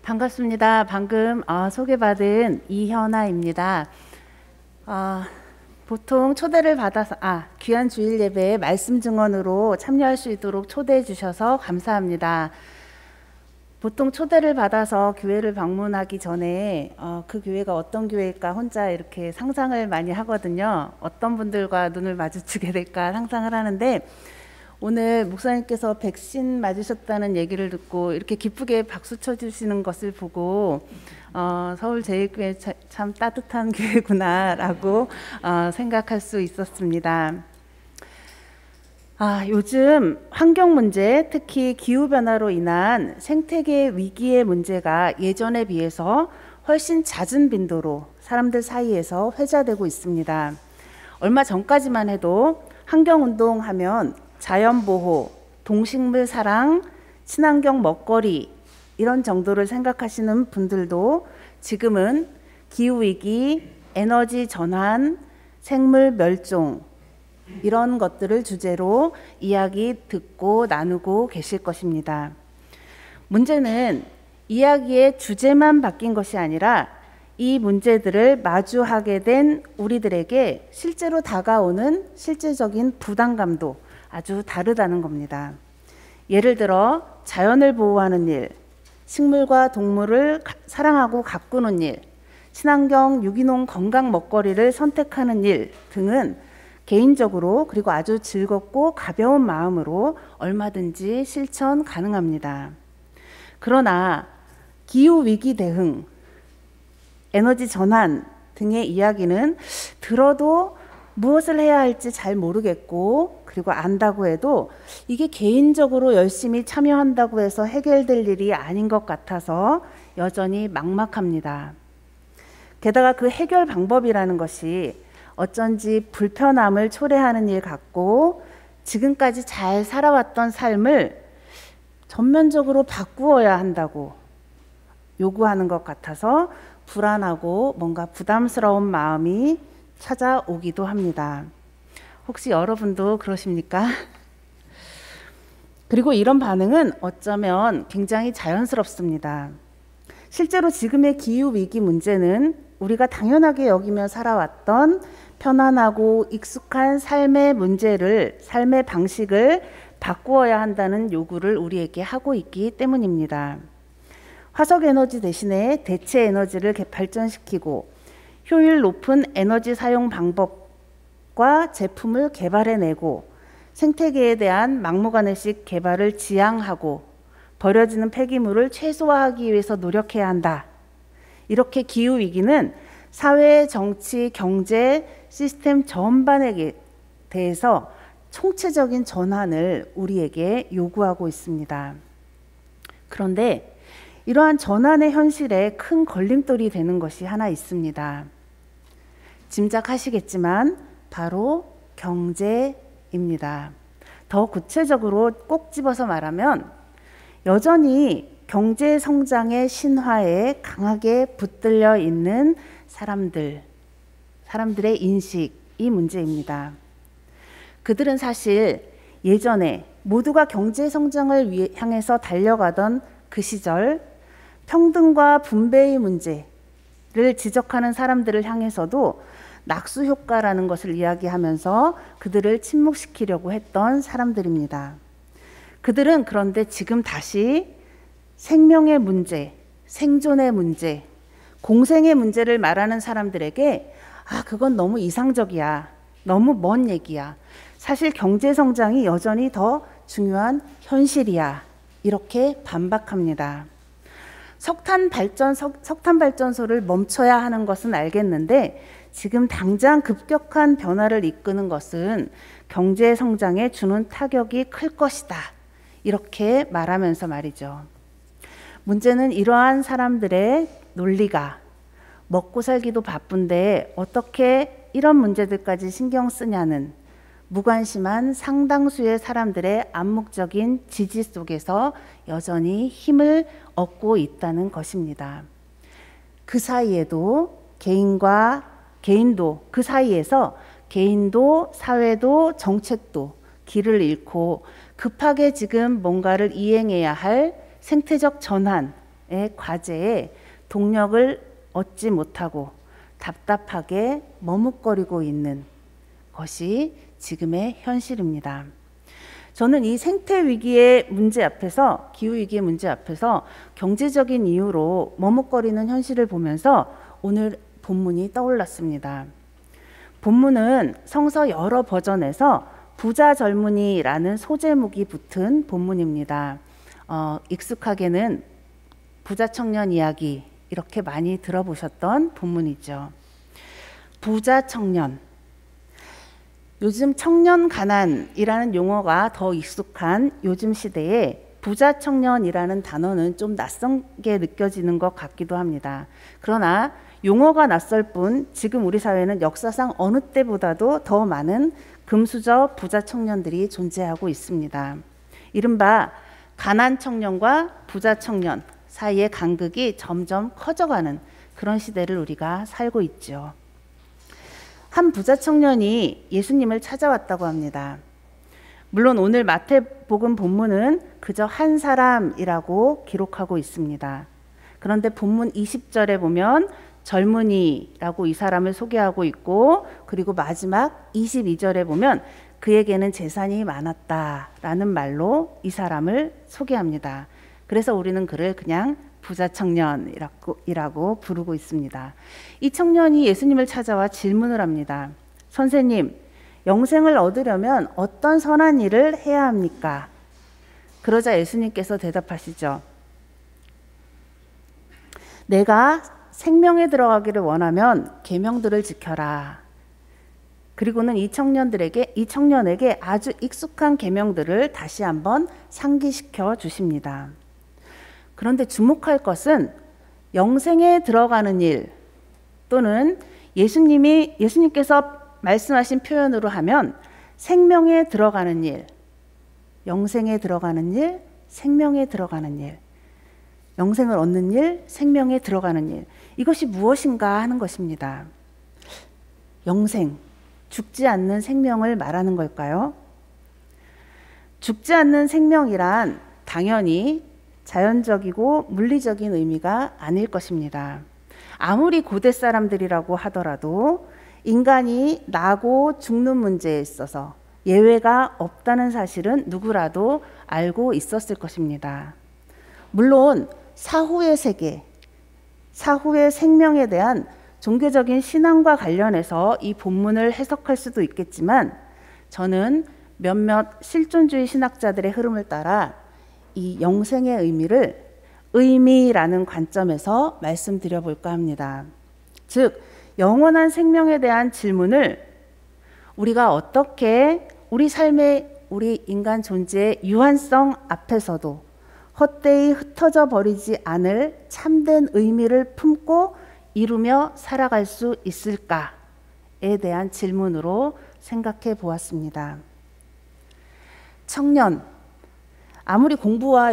반갑습니다. 방금 소개받은 이현아입니다. 보통 초대를 받아서 귀한 주일 예배에 말씀 증언으로 참여할 수 있도록 초대해 주셔서 감사합니다. 보통 초대를 받아서 교회를 방문하기 전에 그 교회가 어떤 교회일까 혼자 이렇게 상상을 많이 하거든요. 어떤 분들과 눈을 마주치게 될까 상상을 하는데, 오늘 목사님께서 백신 맞으셨다는 얘기를 듣고 이렇게 기쁘게 박수 쳐주시는 것을 보고 서울제일교회 참 따뜻한 교회구나라고 생각할 수 있었습니다. 요즘 환경 문제, 특히 기후변화로 인한 생태계 위기의 문제가 예전에 비해서 훨씬 잦은 빈도로 사람들 사이에서 회자되고 있습니다. 얼마 전까지만 해도 환경운동 하면 자연보호, 동식물 사랑, 친환경 먹거리 이런 정도를 생각하시는 분들도 지금은 기후위기, 에너지 전환, 생물 멸종 이런 것들을 주제로 이야기 듣고 나누고 계실 것입니다. 문제는 이야기의 주제만 바뀐 것이 아니라 이 문제들을 마주하게 된 우리들에게 실제로 다가오는 실질적인 부담감도 아주 다르다는 겁니다. 예를 들어 자연을 보호하는 일, 식물과 동물을 사랑하고 가꾸는 일, 친환경 유기농 건강 먹거리를 선택하는 일 등은 개인적으로 그리고 아주 즐겁고 가벼운 마음으로 얼마든지 실천 가능합니다. 그러나 기후위기 대응, 에너지 전환 등의 이야기는 들어도 무엇을 해야 할지 잘 모르겠고, 그리고 안다고 해도 이게 개인적으로 열심히 참여한다고 해서 해결될 일이 아닌 것 같아서 여전히 막막합니다. 게다가 그 해결 방법이라는 것이 어쩐지 불편함을 초래하는 일 같고, 지금까지 잘 살아왔던 삶을 전면적으로 바꾸어야 한다고 요구하는 것 같아서 불안하고 뭔가 부담스러운 마음이 찾아오기도 합니다. 혹시 여러분도 그러십니까? 그리고 이런 반응은 어쩌면 굉장히 자연스럽습니다. 실제로 지금의 기후위기 문제는 우리가 당연하게 여기며 살아왔던 편안하고 익숙한 삶의 문제를, 삶의 방식을 바꾸어야 한다는 요구를 우리에게 하고 있기 때문입니다. 화석에너지 대신에 대체 에너지를 발전시키고 효율 높은 에너지 사용 방법과 제품을 개발해내고 생태계에 대한 막무가내식 개발을 지향하고 버려지는 폐기물을 최소화하기 위해서 노력해야 한다. 이렇게 기후위기는 사회, 정치, 경제, 시스템 전반에 대해서 총체적인 전환을 우리에게 요구하고 있습니다. 그런데 이러한 전환의 현실에 큰 걸림돌이 되는 것이 하나 있습니다. 짐작하시겠지만 바로 경제입니다. 더 구체적으로 꼭 집어서 말하면 여전히 경제 성장의 신화에 강하게 붙들려 있는 사람들의 인식이 문제입니다. 그들은 사실 예전에 모두가 경제 성장을 향해서 달려가던 그 시절 평등과 분배의 문제를 지적하는 사람들을 향해서도 낙수 효과라는 것을 이야기하면서 그들을 침묵시키려고 했던 사람들입니다. 그들은 그런데 지금 다시 생명의 문제, 생존의 문제, 공생의 문제를 말하는 사람들에게 그건 너무 이상적이야, 너무 먼 얘기야, 사실 경제 성장이 여전히 더 중요한 현실이야, 이렇게 반박합니다. 석탄 발전소를 멈춰야 하는 것은 알겠는데 지금 당장 급격한 변화를 이끄는 것은 경제 성장에 주는 타격이 클 것이다. 이렇게 말하면서 말이죠. 문제는 이러한 사람들의 논리가 먹고 살기도 바쁜데 어떻게 이런 문제들까지 신경 쓰냐는 무관심한 상당수의 사람들의 암묵적인 지지 속에서 여전히 힘을 얻고 있다는 것입니다. 그 사이에도 그 사이에서 개인도 사회도 정책도 길을 잃고 급하게 지금 뭔가를 이행해야 할 생태적 전환, 과제에 동력을 얻지 못하고 답답하게 머뭇거리고 있는 것이 지금의 현실입니다. 저는 이 생태 위기의 문제 앞에서, 기후 위기의 문제 앞에서 경제적인 이유로 머뭇거리는 현실을 보면서 오늘 본문이 떠올랐습니다. 본문은 성서 여러 버전에서 부자 젊은이라는 소제목이 붙은 본문입니다. 익숙하게는 부자 청년 이야기 이렇게 많이 들어보셨던 본문이죠. 부자 청년. 요즘 청년 가난이라는 용어가 더 익숙한 요즘 시대에 부자 청년이라는 단어는 좀 낯선게 느껴지는 것 같기도 합니다. 그러나 용어가 낯설 뿐 지금 우리 사회는 역사상 어느 때보다도 더 많은 금수저 부자 청년들이 존재하고 있습니다. 이른바 가난 청년과 부자 청년 사이의 간극이 점점 커져가는 그런 시대를 우리가 살고 있죠. 한 부자 청년이 예수님을 찾아왔다고 합니다. 물론 오늘 마태복음 본문은 그저 한 사람이라고 기록하고 있습니다. 그런데 본문 20절에 보면 젊은이라고 이 사람을 소개하고 있고, 그리고 마지막 22절에 보면 그에게는 재산이 많았다라는 말로 이 사람을 소개합니다. 그래서 우리는 그를 그냥 부자 청년이라고 부르고 있습니다. 이 청년이 예수님을 찾아와 질문을 합니다. 선생님, 영생을 얻으려면 어떤 선한 일을 해야 합니까? 그러자 예수님께서 대답하시죠. 내가 생명에 들어가기를 원하면 계명들을 지켜라. 그리고는 이 청년에게 아주 익숙한 계명들을 다시 한번 상기시켜 주십니다. 그런데 주목할 것은 영생에 들어가는 일, 또는 예수님께서 말씀하신 표현으로 하면 생명에 들어가는 일, 영생에 들어가는 일, 생명에 들어가는 일, 영생을 얻는 일, 생명에 들어가는 일, 이것이 무엇인가 하는 것입니다. 영생, 죽지 않는 생명을 말하는 걸까요? 죽지 않는 생명이란 당연히 자연적이고 물리적인 의미가 아닐 것입니다. 아무리 고대 사람들이라고 하더라도 인간이 나고 죽는 문제에 있어서 예외가 없다는 사실은 누구라도 알고 있었을 것입니다. 물론 사후의 세계, 사후의 생명에 대한 종교적인 신앙과 관련해서 이 본문을 해석할 수도 있겠지만, 저는 몇몇 실존주의 신학자들의 흐름을 따라 이 영생의 의미라는 관점에서 말씀드려 볼까 합니다. 즉, 영원한 생명에 대한 질문을 우리가 어떻게 우리 삶의, 우리 인간 존재의 유한성 앞에서도 헛되이 흩어져 버리지 않을 참된 의미를 품고 이루며 살아갈 수 있을까에 대한 질문으로 생각해 보았습니다. 청년,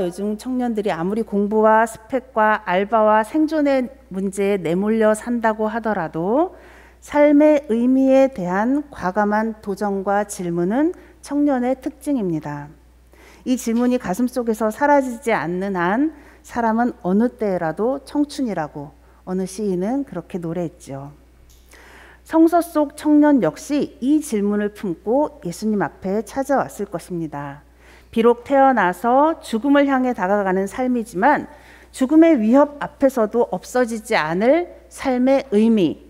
요즘 청년들이 아무리 공부와 스펙과 알바와 생존의 문제에 내몰려 산다고 하더라도 삶의 의미에 대한 과감한 도전과 질문은 청년의 특징입니다. 이 질문이 가슴속에서 사라지지 않는 한 사람은 어느 때라도 청춘이라고 어느 시인은 그렇게 노래했죠. 성서 속 청년 역시 이 질문을 품고 예수님 앞에 찾아왔을 것입니다. 비록 태어나서 죽음을 향해 다가가는 삶이지만 죽음의 위협 앞에서도 없어지지 않을 삶의 의미,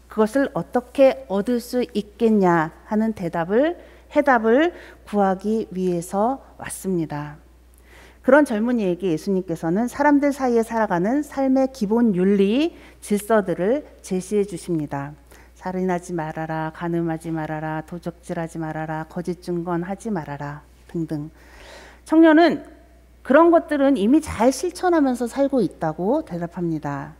그것을 어떻게 얻을 수 있겠냐 하는 해답을 구하기 위해서 왔습니다. 그런 젊은이에게 예수님께서는 사람들 사이에 살아가는 삶의 기본 윤리, 질서들을 제시해 주십니다. 살인하지 말아라, 간음하지 말아라, 도적질하지 말아라, 거짓 증언하지 말아라 등등. 청년은 그런 것들은 이미 잘 실천하면서 살고 있다고 대답합니다.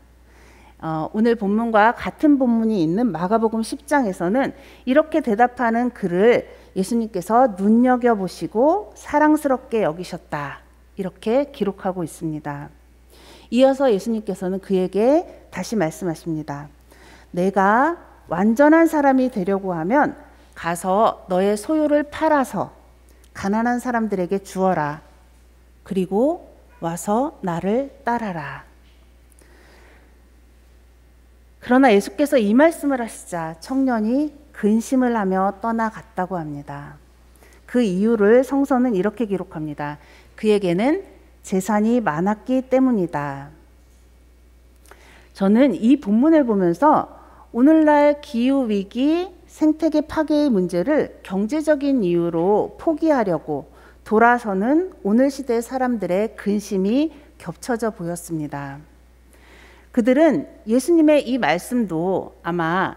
오늘 본문과 같은 본문이 있는 마가복음 10장에서는 이렇게 대답하는 그를 예수님께서 눈여겨보시고 사랑스럽게 여기셨다, 이렇게 기록하고 있습니다. 이어서 예수님께서는 그에게 다시 말씀하십니다. 내가 완전한 사람이 되려고 하면 가서 너의 소유를 팔아서 가난한 사람들에게 주어라. 그리고 와서 나를 따라라. 그러나 예수께서 이 말씀을 하시자 청년이 근심을 하며 떠나갔다고 합니다. 그 이유를 성서는 이렇게 기록합니다. 그에게는 재산이 많았기 때문이다. 저는 이 본문을 보면서 오늘날 기후위기, 생태계 파괴의 문제를 경제적인 이유로 포기하려고 돌아서는 오늘 시대 사람들의 근심이 겹쳐져 보였습니다. 그들은 예수님의 이 말씀도 아마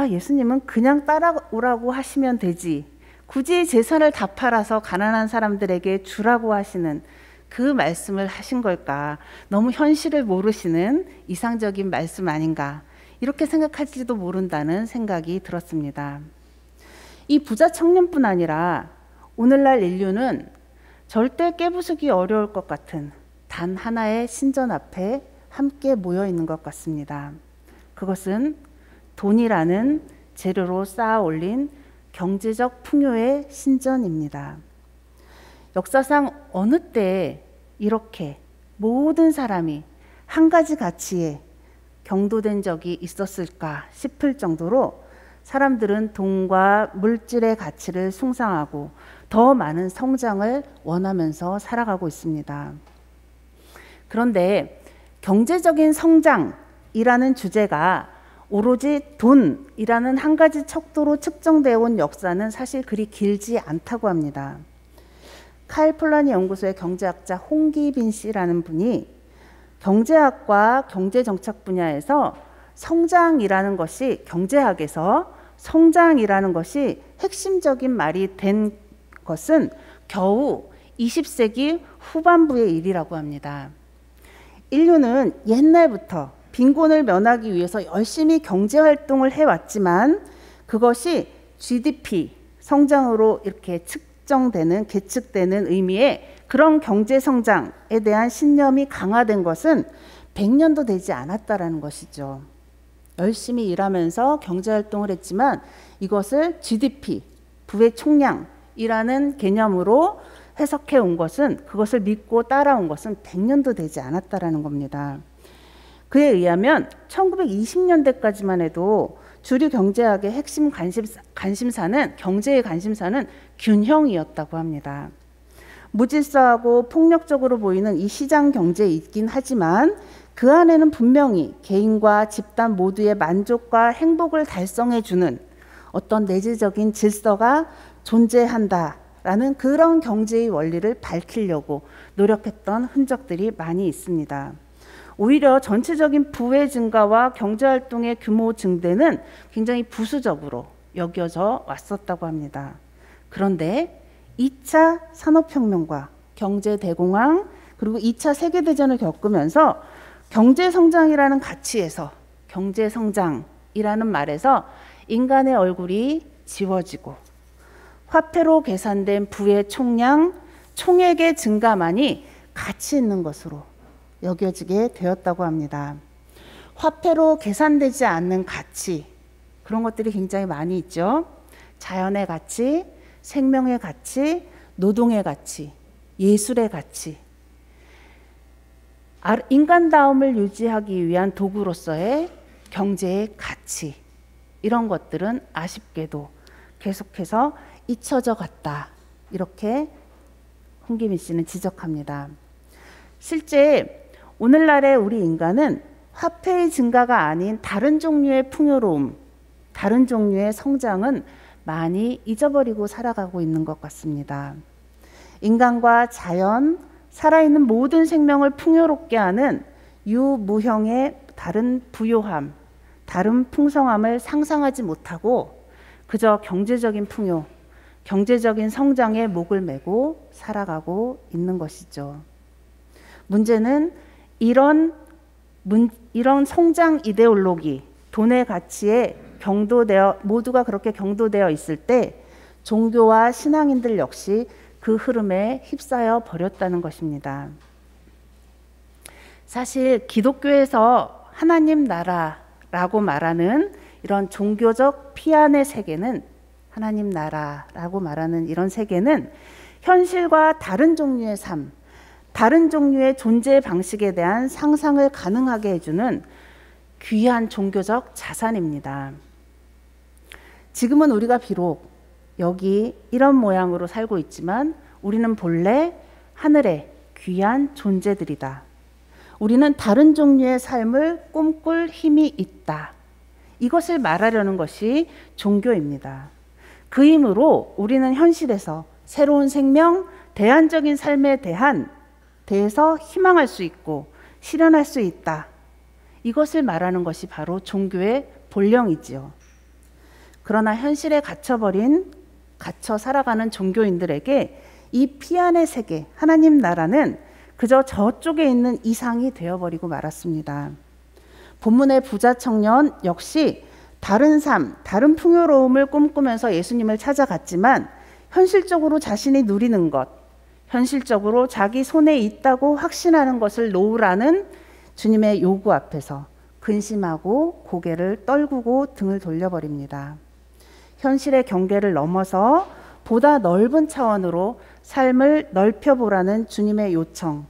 예수님은 그냥 따라오라고 하시면 되지, 굳이 재산을 다 팔아서 가난한 사람들에게 주라고 하시는 그 말씀을 하신 걸까? 너무 현실을 모르시는 이상적인 말씀 아닌가? 이렇게 생각할지도 모른다는 생각이 들었습니다. 이 부자 청년뿐 아니라 오늘날 인류는 절대 깨부수기 어려울 것 같은 단 하나의 신전 앞에 함께 모여 있는 것 같습니다. 그것은 돈이라는 재료로 쌓아 올린 경제적 풍요의 신전입니다. 역사상 어느 때 이렇게 모든 사람이 한 가지 가치에 경도된 적이 있었을까 싶을 정도로 사람들은 돈과 물질의 가치를 숭상하고 더 많은 성장을 원하면서 살아가고 있습니다. 그런데 경제적인 성장이라는 주제가 오로지 돈이라는 한 가지 척도로 측정되어 온 역사는 사실 그리 길지 않다고 합니다. 칼 폴라니 연구소의 경제학자 홍기빈 씨라는 분이 경제학과 경제정책 분야에서 성장이라는 것이, 경제학에서 성장이라는 것이 핵심적인 말이 된 것은 겨우 20세기 후반부의 일이라고 합니다. 인류는 옛날부터 빈곤을 면하기 위해서 열심히 경제활동을 해왔지만 그것이 GDP, 성장으로 이렇게 측정되는, 계측되는 의미의 그런 경제성장에 대한 신념이 강화된 것은 100년도 되지 않았다라는 것이죠. 열심히 일하면서 경제활동을 했지만 이것을 GDP, 부의 총량이라는 개념으로 해석해 온 것은, 그것을 믿고 따라온 것은 100년도 되지 않았다라는 겁니다. 그에 의하면 1920년대까지만 해도 주류 경제학의 핵심 관심사는, 경제의 관심사는 균형이었다고 합니다. 무질서하고 폭력적으로 보이는 이 시장 경제이긴 하지만 그 안에는 분명히 개인과 집단 모두의 만족과 행복을 달성해주는 어떤 내재적인 질서가 존재한다라는 그런 경제의 원리를 밝히려고 노력했던 흔적들이 많이 있습니다. 오히려 전체적인 부의 증가와 경제활동의 규모 증대는 굉장히 부수적으로 여겨져 왔었다고 합니다. 그런데 2차 산업혁명과 경제대공황, 그리고 2차 세계대전을 겪으면서 경제성장이라는 가치에서, 경제성장이라는 말에서 인간의 얼굴이 지워지고 화폐로 계산된 부의 총량, 총액의 증가만이 가치 있는 것으로 여겨지게 되었다고 합니다. 화폐로 계산되지 않는 가치, 그런 것들이 굉장히 많이 있죠. 자연의 가치, 생명의 가치, 노동의 가치, 예술의 가치, 인간다움을 유지하기 위한 도구로서의 경제의 가치, 이런 것들은 아쉽게도 계속해서 잊혀져 갔다, 이렇게 홍기민 씨는 지적합니다. 실제 오늘날의 우리 인간은 화폐의 증가가 아닌 다른 종류의 풍요로움, 다른 종류의 성장은 많이 잊어버리고 살아가고 있는 것 같습니다. 인간과 자연, 살아있는 모든 생명을 풍요롭게 하는 유무형의 다른 부요함, 다른 풍성함을 상상하지 못하고 그저 경제적인 풍요, 경제적인 성장에 목을 매고 살아가고 있는 것이죠. 문제는 이런 성장 이데올로기, 돈의 가치에 모두가 그렇게 경도되어 있을 때 종교와 신앙인들 역시 그 흐름에 휩싸여 버렸다는 것입니다. 사실 기독교에서 하나님 나라라고 말하는 이런 종교적 피안의 세계는, 하나님 나라라고 말하는 이런 세계는 현실과 다른 종류의 삶, 다른 종류의 존재 방식에 대한 상상을 가능하게 해주는 귀한 종교적 자산입니다. 지금은 우리가 비록 여기 이런 모양으로 살고 있지만 우리는 본래 하늘의 귀한 존재들이다. 우리는 다른 종류의 삶을 꿈꿀 힘이 있다. 이것을 말하려는 것이 종교입니다. 그 힘으로 우리는 현실에서 새로운 생명, 대안적인 삶에 대해서 희망할 수 있고 실현할 수 있다. 이것을 말하는 것이 바로 종교의 본령이지요. 그러나 현실에 갇혀 살아가는 종교인들에게 이 피안의 세계, 하나님 나라는 그저 저쪽에 있는 이상이 되어버리고 말았습니다. 본문의 부자 청년 역시 다른 삶, 다른 풍요로움을 꿈꾸면서 예수님을 찾아갔지만 현실적으로 자신이 누리는 것, 현실적으로 자기 손에 있다고 확신하는 것을 놓으라는 주님의 요구 앞에서 근심하고 고개를 떨구고 등을 돌려버립니다. 현실의 경계를 넘어서 보다 넓은 차원으로 삶을 넓혀보라는 주님의 요청,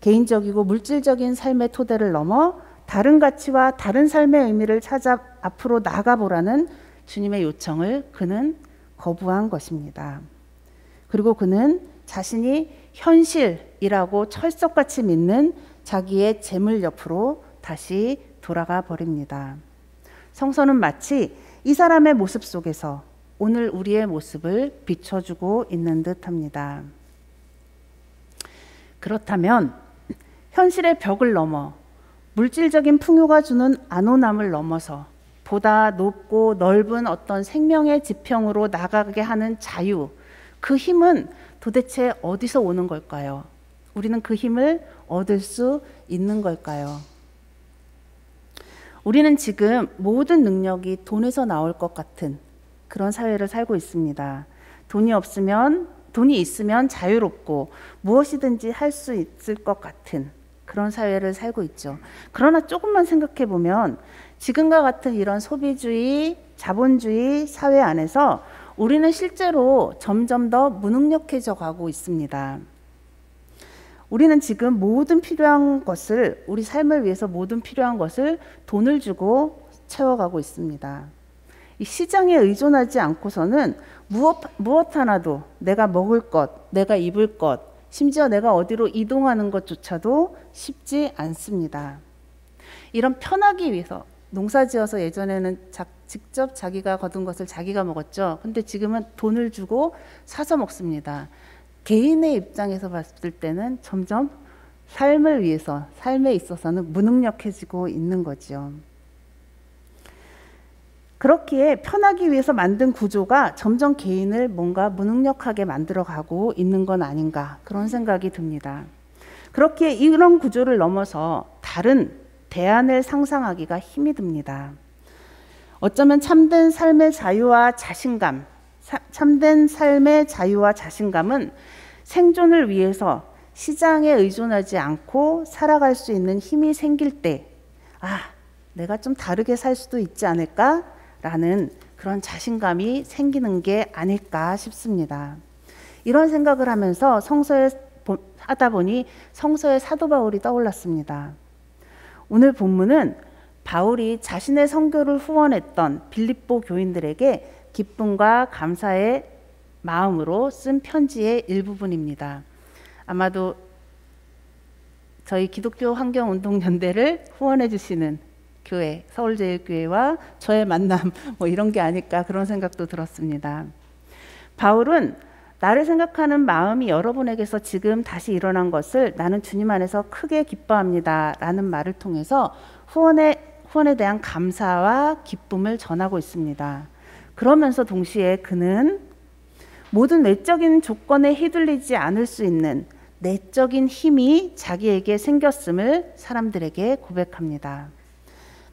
개인적이고 물질적인 삶의 토대를 넘어 다른 가치와 다른 삶의 의미를 찾아 앞으로 나가보라는 주님의 요청을 그는 거부한 것입니다. 그리고 그는 자신이 현실이라고 철석같이 믿는 자기의 재물 옆으로 다시 돌아가 버립니다. 성서는 마치 이 사람의 모습 속에서 오늘 우리의 모습을 비춰주고 있는 듯합니다. 그렇다면 현실의 벽을 넘어 물질적인 풍요가 주는 안온함을 넘어서 보다 높고 넓은 어떤 생명의 지평으로 나가게 하는 자유, 그 힘은 도대체 어디서 오는 걸까요? 우리는 그 힘을 얻을 수 있는 걸까요? 우리는 지금 모든 능력이 돈에서 나올 것 같은 그런 사회를 살고 있습니다. 돈이 있으면 자유롭고 무엇이든지 할 수 있을 것 같은 그런 사회를 살고 있죠. 그러나 조금만 생각해 보면 지금과 같은 이런 소비주의, 자본주의 사회 안에서 우리는 실제로 점점 더 무능력해져 가고 있습니다. 우리는 지금 모든 필요한 것을, 우리 삶을 위해서 모든 필요한 것을 돈을 주고 채워가고 있습니다. 이 시장에 의존하지 않고서는 무엇 하나도 내가 먹을 것, 내가 입을 것, 심지어 내가 어디로 이동하는 것조차도 쉽지 않습니다. 이런 편하기 위해서 농사지어서 예전에는 직접 자기가 거둔 것을 자기가 먹었죠. 근데 지금은 돈을 주고 사서 먹습니다. 개인의 입장에서 봤을 때는 점점 삶에 있어서는 무능력해지고 있는 거죠. 그렇기에 편하기 위해서 만든 구조가 점점 개인을 뭔가 무능력하게 만들어가고 있는 건 아닌가, 그런 생각이 듭니다. 그렇기에 이런 구조를 넘어서 다른 대안을 상상하기가 힘이 듭니다. 어쩌면 참된 삶의 자유와 자신감은 생존을 위해서 시장에 의존하지 않고 살아갈 수 있는 힘이 생길 때, 내가 좀 다르게 살 수도 있지 않을까라는 그런 자신감이 생기는 게 아닐까 싶습니다. 이런 생각을 하면서 하다 보니 성서의 사도 바울이 떠올랐습니다. 오늘 본문은 바울이 자신의 선교를 후원했던 빌립보 교인들에게 기쁨과 감사의 마음으로 쓴 편지의 일부분입니다. 아마도 저희 기독교 환경운동연대를 후원해 주시는 교회, 서울제일교회와 저의 만남 이런 게 아닐까, 그런 생각도 들었습니다. 바울은 나를 생각하는 마음이 여러분에게서 지금 다시 일어난 것을 나는 주님 안에서 크게 기뻐합니다 라는 말을 통해서 후원에 대한 감사와 기쁨을 전하고 있습니다. 그러면서 동시에 그는 모든 외적인 조건에 휘둘리지 않을 수 있는 내적인 힘이 자기에게 생겼음을 사람들에게 고백합니다.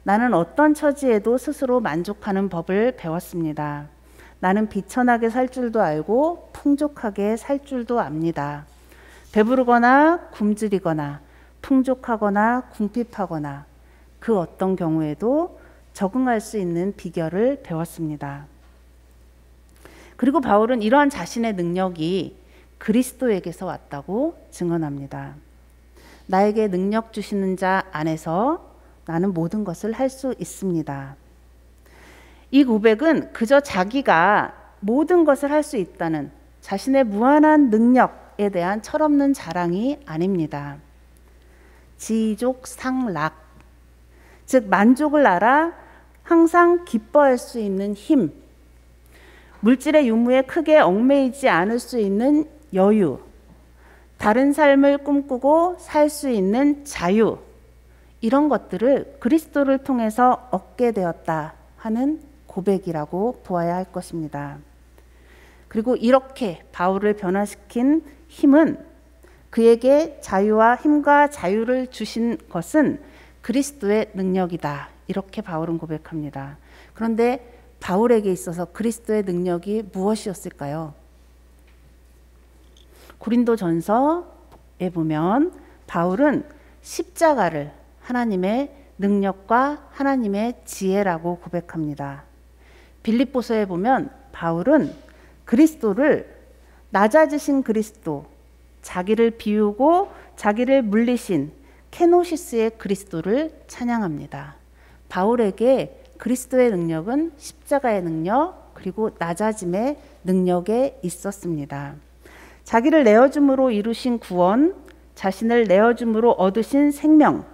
나는 어떤 처지에도 스스로 만족하는 법을 배웠습니다. 나는 비천하게 살 줄도 알고 풍족하게 살 줄도 압니다. 배부르거나 굶주리거나 풍족하거나 궁핍하거나 그 어떤 경우에도 적응할 수 있는 비결을 배웠습니다. 그리고 바울은 이러한 자신의 능력이 그리스도에게서 왔다고 증언합니다. 나에게 능력 주시는 자 안에서 나는 모든 것을 할 수 있습니다. 이 고백은 그저 자기가 모든 것을 할 수 있다는 자신의 무한한 능력에 대한 철없는 자랑이 아닙니다. 지족상락, 즉 만족을 알아 항상 기뻐할 수 있는 힘, 물질의 유무에 크게 얽매이지 않을 수 있는 여유, 다른 삶을 꿈꾸고 살 수 있는 자유, 이런 것들을 그리스도를 통해서 얻게 되었다 하는 고백이라고 보아야 할 것입니다. 그리고 이렇게 바울을 변화시킨 힘은 그에게 자유와 힘과 자유를 주신 것은 그리스도의 능력이다. 이렇게 바울은 고백합니다. 그런데 바울에게 있어서 그리스도의 능력이 무엇이었을까요? 고린도전서에 보면 바울은 십자가를 하나님의 능력과 하나님의 지혜라고 고백합니다. 빌립보서에 보면 바울은 그리스도를 낮아지신 그리스도, 자기를 비우고 자기를 물리신 케노시스의 그리스도를 찬양합니다. 바울에게 그리스도의 능력은 십자가의 능력 그리고 낮아짐의 능력에 있었습니다. 자기를 내어줌으로 이루신 구원, 자신을 내어줌으로 얻으신 생명,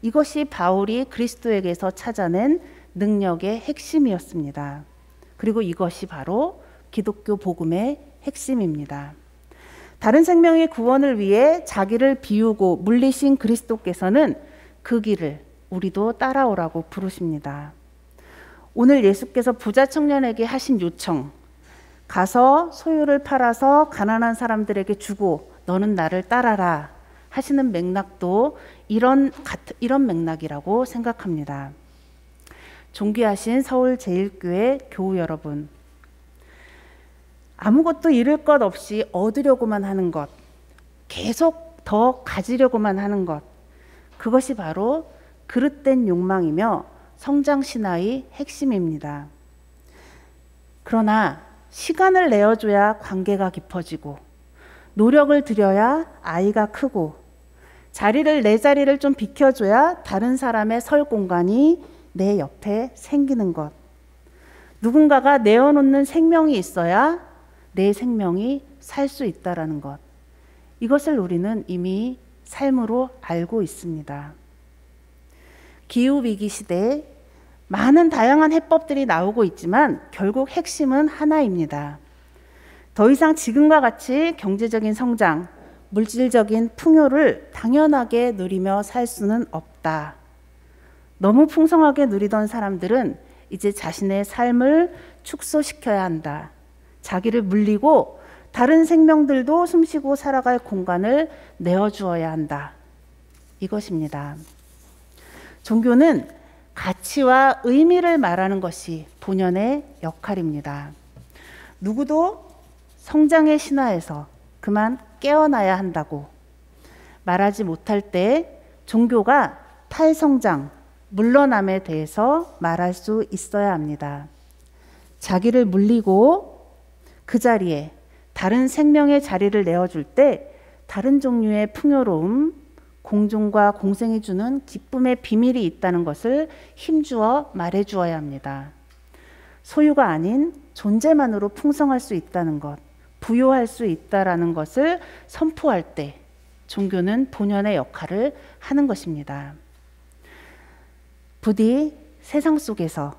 이것이 바울이 그리스도에게서 찾아낸 능력의 핵심이었습니다. 그리고 이것이 바로 기독교 복음의 핵심입니다. 다른 생명의 구원을 위해 자기를 비우고 물리신 그리스도께서는 그 길을 우리도 따라오라고 부르십니다. 오늘 예수께서 부자 청년에게 하신 요청, 가서 소유를 팔아서 가난한 사람들에게 주고 너는 나를 따라라 하시는 맥락도 이런 맥락이라고 생각합니다. 존귀하신 서울제일교회 교우 여러분, 아무것도 잃을 것 없이 얻으려고만 하는 것, 계속 더 가지려고만 하는 것, 그것이 바로 그릇된 욕망이며 성장신화의 핵심입니다. 그러나 시간을 내어줘야 관계가 깊어지고 노력을 들여야 아이가 크고 내 자리를 좀 비켜줘야 다른 사람의 설 공간이 내 옆에 생기는 것, 누군가가 내어놓는 생명이 있어야 내 생명이 살 수 있다라는 것, 이것을 우리는 이미 삶으로 알고 있습니다. 기후위기 시대에 많은 다양한 해법들이 나오고 있지만 결국 핵심은 하나입니다. 더 이상 지금과 같이 경제적인 성장, 물질적인 풍요를 당연하게 누리며 살 수는 없다. 너무 풍성하게 누리던 사람들은 이제 자신의 삶을 축소시켜야 한다. 자기를 물리고 다른 생명들도 숨쉬고 살아갈 공간을 내어주어야 한다. 이것입니다. 종교는 가치와 의미를 말하는 것이 본연의 역할입니다. 누구도 성장의 신화에서 그만 깨어나야 한다고 말하지 못할 때 종교가 탈성장, 물러남에 대해서 말할 수 있어야 합니다. 자기를 물리고 그 자리에 다른 생명의 자리를 내어줄 때 다른 종류의 풍요로움, 공존과 공생이 주는 기쁨의 비밀이 있다는 것을 힘주어 말해주어야 합니다. 소유가 아닌 존재만으로 풍성할 수 있다는 것, 부요할 수 있다는 것을 선포할 때 종교는 본연의 역할을 하는 것입니다. 부디 세상 속에서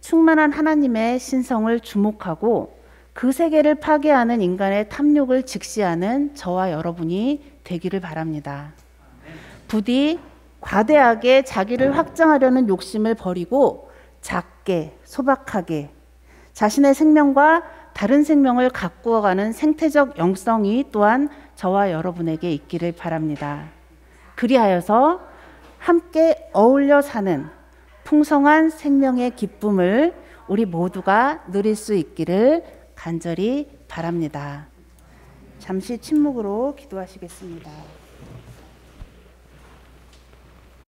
충만한 하나님의 신성을 주목하고 그 세계를 파괴하는 인간의 탐욕을 직시하는 저와 여러분이 되기를 바랍니다. 부디 과대하게 자기를 확장하려는 욕심을 버리고 작게, 소박하게 자신의 생명과 다른 생명을 가꾸어가는 생태적 영성이 또한 저와 여러분에게 있기를 바랍니다. 그리하여서 함께 어울려 사는 풍성한 생명의 기쁨을 우리 모두가 누릴 수 있기를 간절히 바랍니다. 잠시 침묵으로 기도하시겠습니다.